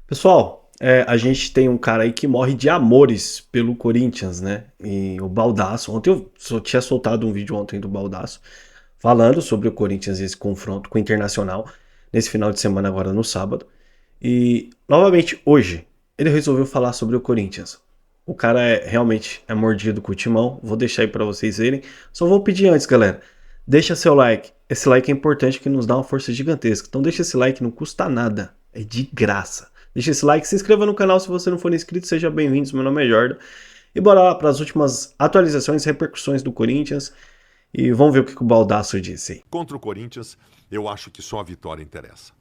Pessoal, a gente tem um cara aí que morre de amores pelo Corinthians, né? E o Baldasso. Ontem eu só tinha soltado um vídeo ontem do Baldasso falando sobre o Corinthians e esse confronto com o Internacional nesse final de semana agora no sábado. E novamente hoje ele resolveu falar sobre o Corinthians. O cara realmente é mordido com o timão. Vou deixar aí pra vocês verem. Só vou pedir antes, galera. Deixa seu like. Esse like é importante que nos dá uma força gigantesca. Então deixa esse like, não custa nada. É de graça. Deixa esse like, se inscreva no canal se você não for inscrito, seja bem-vindo, meu nome é Jordan. E bora lá para as últimas atualizações, repercussões do Corinthians e vamos ver o que o Baldasso disse aí. Contra o Corinthians, eu acho que só a vitória interessa.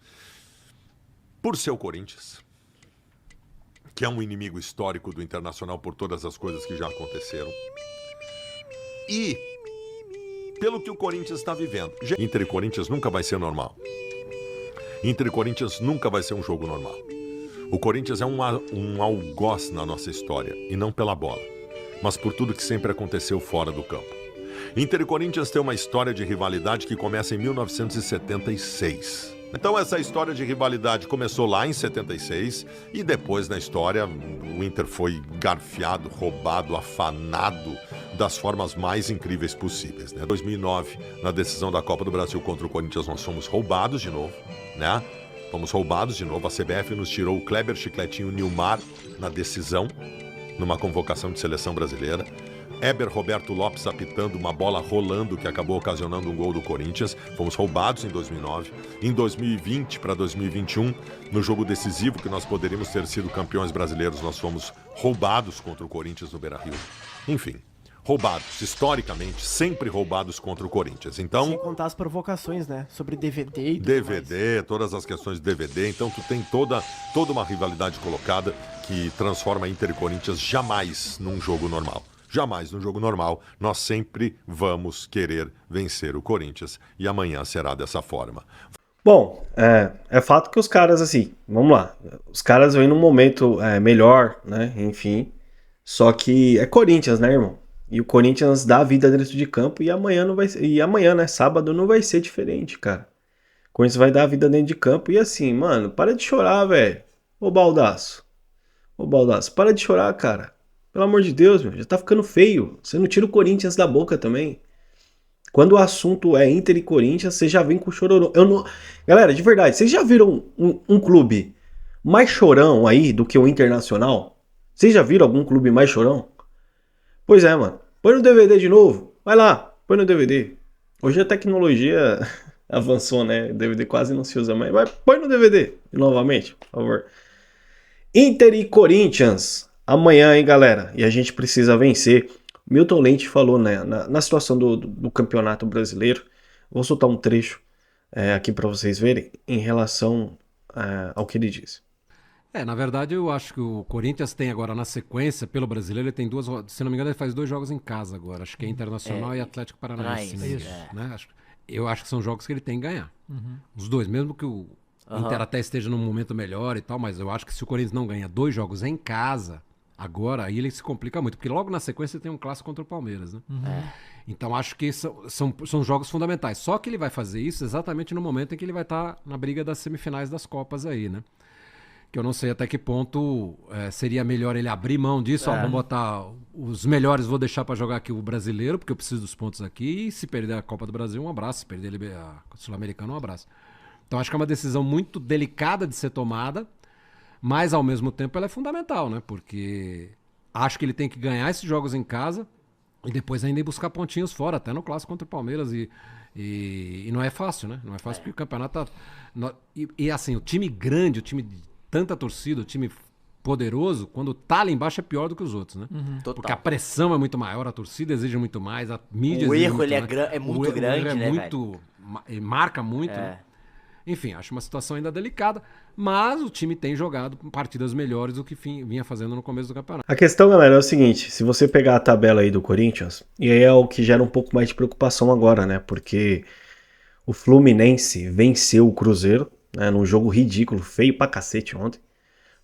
Por ser o Corinthians, que é um inimigo histórico do Internacional por todas as coisas que já aconteceram, e pelo que o Corinthians está vivendo. Inter e Corinthians nunca vai ser normal. Inter e Corinthians nunca vai ser um jogo normal. O Corinthians é um algoz na nossa história, e não pela bola, mas por tudo que sempre aconteceu fora do campo. Inter e Corinthians tem uma história de rivalidade que começa em 1976. Então essa história de rivalidade começou lá em 76 e depois na história o Inter foi garfiado, roubado, afanado das formas mais incríveis possíveis. Em 2009, na decisão da Copa do Brasil contra o Corinthians, nós fomos roubados de novo, né? Fomos roubados de novo. A CBF nos tirou o Kleber Chicletinho Nilmar na decisão, numa convocação de seleção brasileira. Éber Roberto Lopes apitando uma bola rolando que acabou ocasionando um gol do Corinthians. Fomos roubados em 2009. Em 2020 para 2021, no jogo decisivo que nós poderíamos ter sido campeões brasileiros, nós fomos roubados contra o Corinthians no Beira-Rio. Enfim, roubados, historicamente, sempre roubados contra o Corinthians. Então, sem contar as provocações, né? Sobre DVD e tudo DVD, mais. todas as questões de DVD. Então, tu tem toda uma rivalidade colocada que transforma Inter e Corinthians jamais num jogo normal. Jamais num jogo normal. Nós sempre vamos querer vencer o Corinthians e amanhã será dessa forma. Bom, é fato que os caras, assim, vamos lá. Os caras vêm num momento melhor, né? Enfim. Só que é Corinthians, né, irmão? E o Corinthians dá a vida dentro de campo e amanhã não vai ser, e amanhã, né, sábado não vai ser diferente, cara. O Corinthians vai dar a vida dentro de campo e assim, mano, para de chorar, velho. Ô Baldasso. Ô Baldasso, para de chorar, cara. Pelo amor de Deus, meu, já tá ficando feio. Você não tira o Corinthians da boca também. Quando o assunto é Inter e Corinthians, você já vem com chororô. Eu não... Galera, de verdade, vocês já viram um clube mais chorão aí do que o Internacional? Vocês já viram algum clube mais chorão? Pois é, mano. Põe no DVD de novo. Vai lá, põe no DVD. Hoje a tecnologia avançou, né? O DVD quase não se usa mais. Mas põe no DVD novamente, por favor. Inter e Corinthians. Amanhã, hein, galera? E a gente precisa vencer. Milton Leite falou, né, na situação do Campeonato Brasileiro. Vou soltar um trecho aqui para vocês verem em relação ao que ele disse. Na verdade eu acho que o Corinthians tem agora na sequência, pelo brasileiro, ele tem duas, se não me engano ele faz 2 jogos em casa agora, acho que é Internacional e Atlético Paranaense. Né? Eu acho que são jogos que ele tem que ganhar. Os dois, mesmo que o Inter até esteja num momento melhor e tal, mas eu acho que se o Corinthians não ganha 2 jogos em casa, agora aí ele se complica muito, porque logo na sequência tem um clássico contra o Palmeiras, né? Então acho que são jogos fundamentais, só que ele vai fazer isso exatamente no momento em que ele vai estar na briga das semifinais das Copas aí, né? Que eu não sei até que ponto seria melhor ele abrir mão disso. Vamos botar os melhores, vou deixar para jogar aqui o brasileiro, porque eu preciso dos pontos aqui. E se perder a Copa do Brasil, um abraço. Se perder a Sul-Americana, um abraço. Então acho que é uma decisão muito delicada de ser tomada, mas ao mesmo tempo ela é fundamental, né? Porque acho que ele tem que ganhar esses jogos em casa e depois ainda ir buscar pontinhos fora, até no clássico contra o Palmeiras. E não é fácil, né? Não é fácil porque o campeonato tá... E assim, o time grande, o time de tanta torcida, o time poderoso, quando tá lá embaixo é pior do que os outros, né? Porque a pressão é muito maior, a torcida exige muito mais, a mídia exige muito mais. O erro é muito grande, né, velho? Marca muito, né? Enfim, acho uma situação ainda delicada, mas o time tem jogado partidas melhores do que vinha fazendo no começo do campeonato. A questão, galera, é o seguinte, se você pegar a tabela aí do Corinthians, e aí é o que gera um pouco mais de preocupação agora, né? Porque o Fluminense venceu o Cruzeiro, num jogo ridículo, feio pra cacete ontem.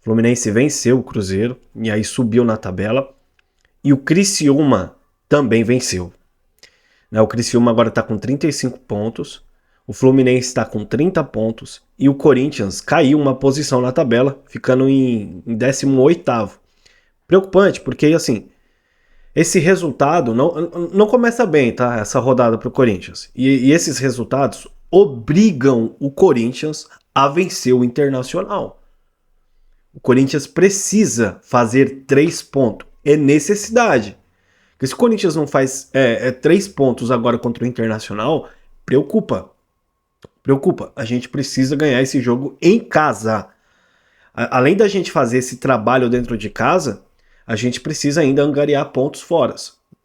O Fluminense venceu o Cruzeiro e aí subiu na tabela. E o Criciúma também venceu. O Criciúma agora tá com 35 pontos. O Fluminense está com 30 pontos e o Corinthians caiu uma posição na tabela, ficando em 18º. Preocupante, porque assim, esse resultado não começa bem, tá? Essa rodada para o Corinthians. E esses resultados obrigam o Corinthians a vencer o Internacional. O Corinthians precisa fazer 3 pontos. É necessidade. Porque se o Corinthians não faz 3 pontos agora contra o Internacional, preocupa. Preocupa. A gente precisa ganhar esse jogo em casa. Além da gente fazer esse trabalho dentro de casa, a gente precisa ainda angariar pontos fora.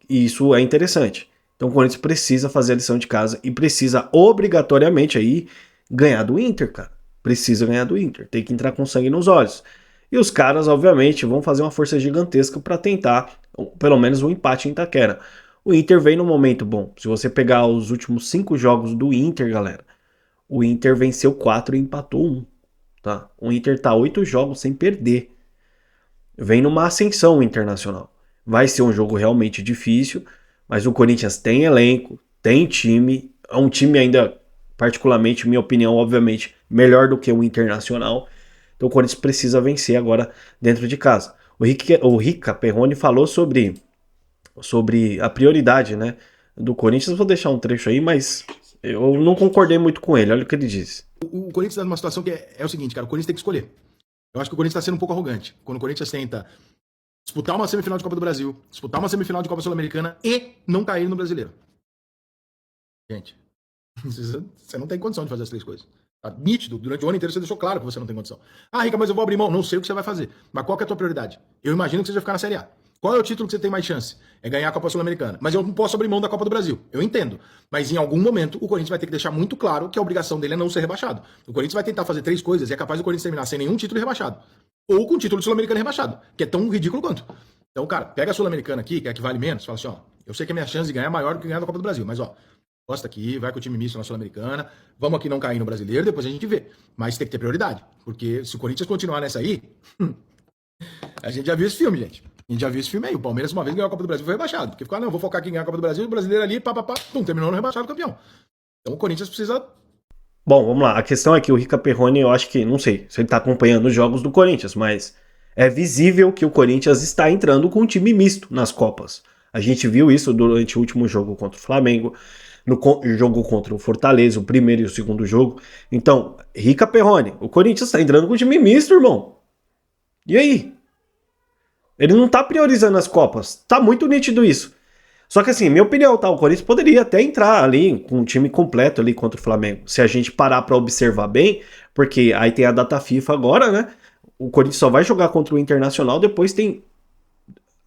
E isso é interessante. Então o Corinthians precisa fazer a lição de casa e precisa obrigatoriamente aí ganhar do Inter, cara. Precisa ganhar do Inter. Tem que entrar com sangue nos olhos. E os caras, obviamente, vão fazer uma força gigantesca para tentar, pelo menos, um empate em Itaquera. O Inter vem num momento bom. Se você pegar os últimos 5 jogos do Inter, galera, o Inter venceu 4 e empatou 1. Tá? O Inter tá 8 jogos sem perder. Vem numa ascensão internacional. Vai ser um jogo realmente difícil, mas o Corinthians tem elenco, tem time. É um time ainda, particularmente, minha opinião, obviamente, melhor do que o Internacional. Então o Corinthians precisa vencer agora dentro de casa. O Rica Perrone falou sobre a prioridade, né, do Corinthians. Vou deixar um trecho aí, mas eu não concordei muito com ele. Olha o que ele disse. O Corinthians está numa situação que é o seguinte, cara. O Corinthians tem que escolher. Eu acho que o Corinthians está sendo um pouco arrogante. Quando o Corinthians tenta disputar uma semifinal de Copa do Brasil, disputar uma semifinal de Copa Sul-Americana e não cair no Brasileiro. Gente, você não tem condição de fazer as 3 coisas. Tá nítido, durante o ano inteiro você deixou claro que você não tem condição. Ah, Rica, mas eu vou abrir mão. Não sei o que você vai fazer. Mas qual que é a tua prioridade? Eu imagino que você vai ficar na Série A. Qual é o título que você tem mais chance? É ganhar a Copa Sul-Americana. Mas eu não posso abrir mão da Copa do Brasil. Eu entendo. Mas em algum momento o Corinthians vai ter que deixar muito claro que a obrigação dele é não ser rebaixado. O Corinthians vai tentar fazer 3 coisas e é capaz do Corinthians terminar sem nenhum título rebaixado. Ou com o título de Sul-Americana rebaixado. Que é tão ridículo quanto. Então, cara, pega a Sul-Americana aqui, que é a que vale menos. Fala assim, ó, eu sei que a minha chance de ganhar é maior do que ganhar da Copa do Brasil. Mas, ó, gosta aqui, vai com o time misto na Sul-Americana. Vamos aqui não cair no Brasileiro, depois a gente vê. Mas tem que ter prioridade. Porque se o Corinthians continuar nessa aí... a gente já viu esse filme, gente. A gente já viu esse filme aí. O Palmeiras uma vez ganhou a Copa do Brasil e foi rebaixado. Porque ficou, não, vou focar aqui em ganhar a Copa do Brasil, o brasileiro ali, terminou no rebaixado campeão. Então o Corinthians precisa... Bom, vamos lá. A questão é que o Rica Perrone, eu acho que, não sei se ele tá acompanhando os jogos do Corinthians, mas é visível que o Corinthians está entrando com um time misto nas Copas. A gente viu isso durante o último jogo contra o Flamengo, no jogo contra o Fortaleza, o primeiro e o segundo jogo. Então, Rica Perrone, o Corinthians está entrando com um time misto, irmão. E aí? Ele não tá priorizando as Copas. Tá muito nítido isso. Só que assim, minha opinião, tá? O Corinthians poderia até entrar ali com um time completo ali contra o Flamengo. Se a gente parar pra observar bem, porque aí tem a data FIFA agora, né? O Corinthians só vai jogar contra o Internacional, depois tem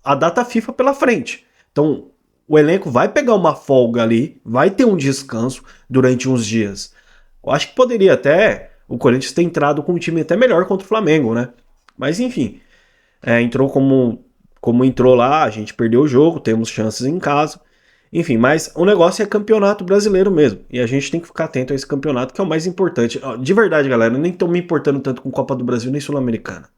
a data FIFA pela frente. Então, o elenco vai pegar uma folga ali, vai ter um descanso durante uns dias. Eu acho que poderia até o Corinthians ter entrado com um time até melhor contra o Flamengo, né? Mas enfim, entrou como entrou lá, a gente perdeu o jogo, temos chances em casa. Enfim, mas o negócio é campeonato brasileiro mesmo. E a gente tem que ficar atento a esse campeonato, que é o mais importante. De verdade, galera, eu nem tô me importando tanto com Copa do Brasil nem Sul-Americana.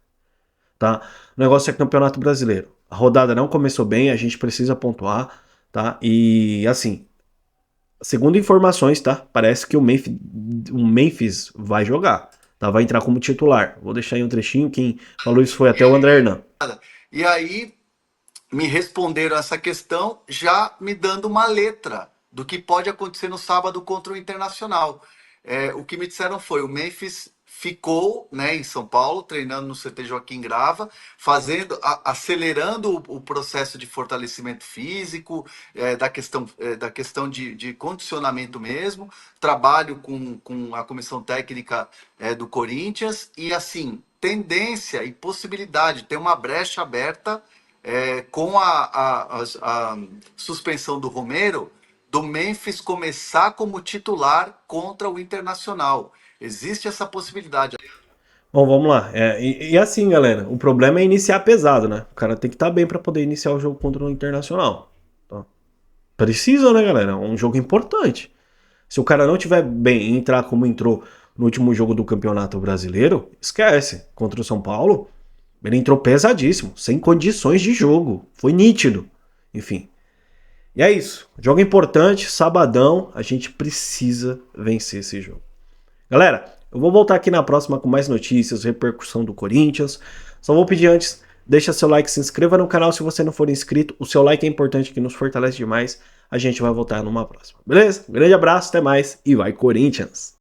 Tá? O negócio é campeonato brasileiro. A rodada não começou bem, a gente precisa pontuar, tá? E assim, segundo informações, tá? Parece que o Memphis vai jogar, tá? Vai entrar como titular. Vou deixar aí um trechinho, quem falou isso foi até o André Hernan. E aí me responderam essa questão já me dando uma letra do que pode acontecer no sábado contra o Internacional. O que me disseram foi, o Memphis ficou, né, em São Paulo, treinando no CT Joaquim Grava, acelerando o processo de fortalecimento físico, da questão de condicionamento mesmo, trabalho com a comissão técnica do Corinthians, e assim, tendência e possibilidade, ter uma brecha aberta com a suspensão do Romero, do Memphis começar como titular contra o Internacional. Existe essa possibilidade. Bom, vamos lá. E assim, galera, o problema é iniciar pesado, né? O cara tem que estar bem para poder iniciar o jogo contra o Internacional. Tá? Precisa, né, galera? É um jogo importante. Se o cara não tiver bem e entrar como entrou no último jogo do Campeonato Brasileiro, esquece. Contra o São Paulo, ele entrou pesadíssimo, sem condições de jogo. Foi nítido. Enfim. E é isso. Jogo importante, sabadão, a gente precisa vencer esse jogo. Galera, eu vou voltar aqui na próxima com mais notícias, repercussão do Corinthians. Só vou pedir antes, deixa seu like, se inscreva no canal se você não for inscrito. O seu like é importante, que nos fortalece demais. A gente vai voltar numa próxima, beleza? Um grande abraço, até mais e vai Corinthians!